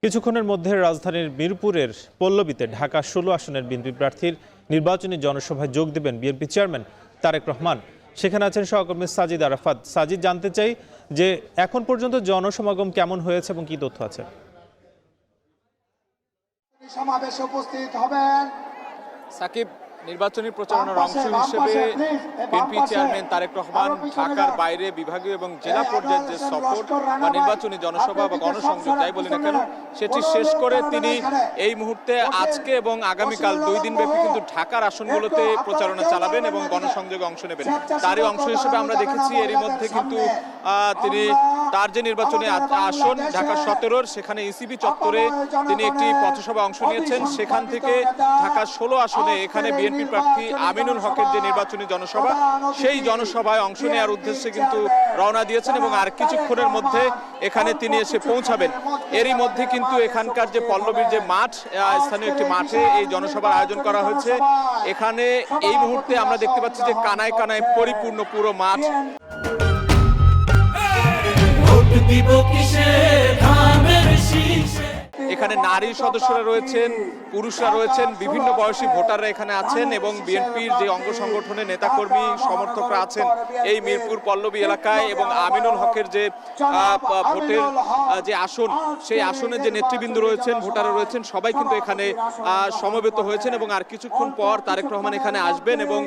কিছুক্ষণের মধ্যে রাজধানীর মিরপুরের পল্লবীতে ঢাকা ১৬ আসনের বিএনপি প্রার্থীর নির্বাচনী জনসভায় যোগ দেবেন বিএনপি চেয়ারম্যান তারেক রহমান। সেখানে আছেন সহকর্মী সাজিদ আরাফাত। সাজিদ, জানতে চাই যে এখন পর্যন্ত জনসমাগম কেমন হয়েছে এবং কি তথ্য আছে? সমাবেশে উপস্থিত হবেন সাকিব, নির্বাচনী প্রচারণার অংশ হিসেবে বিএনপি চেয়ারম্যান তারেক রহমান ঢাকার বাইরে বিভাগীয় এবং জেলা পর্যায়ের যে সফর বা নির্বাচনী জনসভা বা গণসংযোগ যাই বলি না কেন, সেটি শেষ করে তিনি এই মুহূর্তে আজকে এবং আগামীকাল 2 দিন ব্যাপী কিন্তু ঢাকার আসনগুলোতে প্রচারণা চালাবেন এবং গণসংযোগে অংশ নেবেন। তারই অংশ হিসেবে আমরা দেখেছি এরই মধ্যে কিন্তু তিনি তার যে নির্বাচনী আসন ঢাকা 17 সেখানে ইসিবি চত্বরে তিনি একটি পথসভায় অংশ নিয়েছেন। সেখান থেকে ঢাকা 16 আসনে এখানে বিএনপি প্রার্থী আমিনুল হকের যে নির্বাচনী জনসভা, সেই জনসভায় অংশ নেওয়ার উদ্দেশ্যে কিন্তু রওনা দিয়েছেন এবং আর কিছুক্ষণের মধ্যে এখানে তিনি এসে পৌঁছাবেন। এরই মধ্যে কিন্তু এখানকার যে পল্লবীর যে মাঠ, স্থানীয় একটি মাঠে এই জনসভার আয়োজন করা হয়েছে। এখানে এই মুহূর্তে আমরা দেখতে পাচ্ছি যে কানায় কানায় পরিপূর্ণ পুরো মাঠ। এখানে নারী সদস্যরা রয়েছেন, পুরুষরা রয়েছেন, বিভিন্ন বয়সী ভোটাররা এখানে আছেন এবং বিএনপির যে অঙ্গ সংগঠনের নেতাকর্মী সমর্থকরা আছেন এই মিরপুর পল্লবী এলাকায়। এবং আমিনুল হকের যে ভোটের যে আসন, সেই আসনের যে নেতৃবৃন্দ রয়েছেন, ভোটাররা রয়েছেন, সবাই কিন্তু এখানে সমবেত হয়েছেন এবং আর কিছুক্ষণ পর তারেক রহমান এখানে আসবেন এবং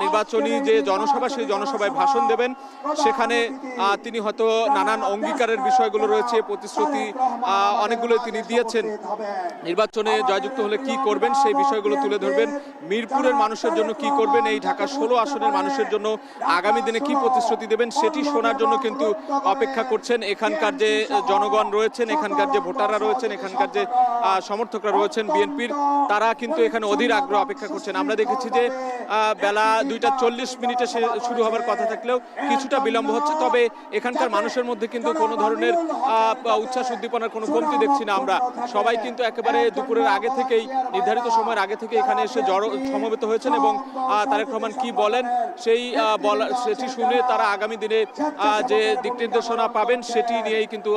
নির্বাচনী যে জনসভা, সেই জনসভায় ভাষণ দেবেন। সেখানে তিনি হয়তো নানান অঙ্গীকারের বিষয়গুলো রয়েছে, প্রতিশ্রুতি অনেকগুলো তিনি দিয়েছেন। নির্বাচনে জয়যুক্ত হলে কি করবেন সেই বিষয়গুলো তুলে ধরবেন। মিরপুরের মানুষের জন্য কি করবেন, এই ঢাকা 16 আসনের মানুষের জন্য আগামী দিনে কি প্রতিশ্রুতি দেবেন সেটি শোনার জন্য কিন্তু অপেক্ষা করছেন এখানকার যে জনগণ রয়েছেন, এখানকার যে ভোটাররা রয়েছেন, এখানকার যে সমর্থকরা রয়েছেন বিএনপির, তারা কিন্তু এখানে অধীর আগ্রহ অপেক্ষা করছেন। আমরা দেখেছি যে বেলা 2:40 শুরু হবার কথা থাকলেও কিছুটা বিলম্ব হচ্ছে, তবে এখানকার মানুষের মধ্যে কিন্তু কোনো ধরনের উচ্ছ্বাস উদ্দীপনার কোনো কমতি দেখছি না আমরা। সবাই কিন্তু একেবারে দুপুরের আগে থেকেই, নির্ধারিত সময়ের আগে থেকে এখানে এসে সমবেত হয়েছেন এবং তারেক রহমান কি বলেন সেটি শুনে তারা আগামী দিনে যে দিক নির্দেশনা পাবেন সেটি নিয়েই কিন্তু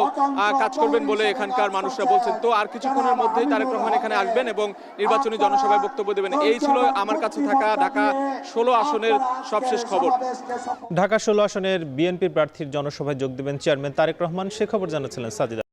কাজ করবেন বলে এখানকার মানুষরা বলছেন। তো আর কিছুক্ষণের মধ্যেই তারেক রহমান এখানে আসবেন এবং নির্বাচনী জনসভায় বক্তব্য দেবেন। এই ছিল আমার কাছে থাকা ঢাকা 16 আসনের সবশেষ খবর। ঢাকা 16 আসনের বিএনপি প্রার্থীর জনসভায় যোগ দেবেন চেয়ারম্যান তারেক রহমান, সে খবর জানাচ্ছিলেন সাজিদ।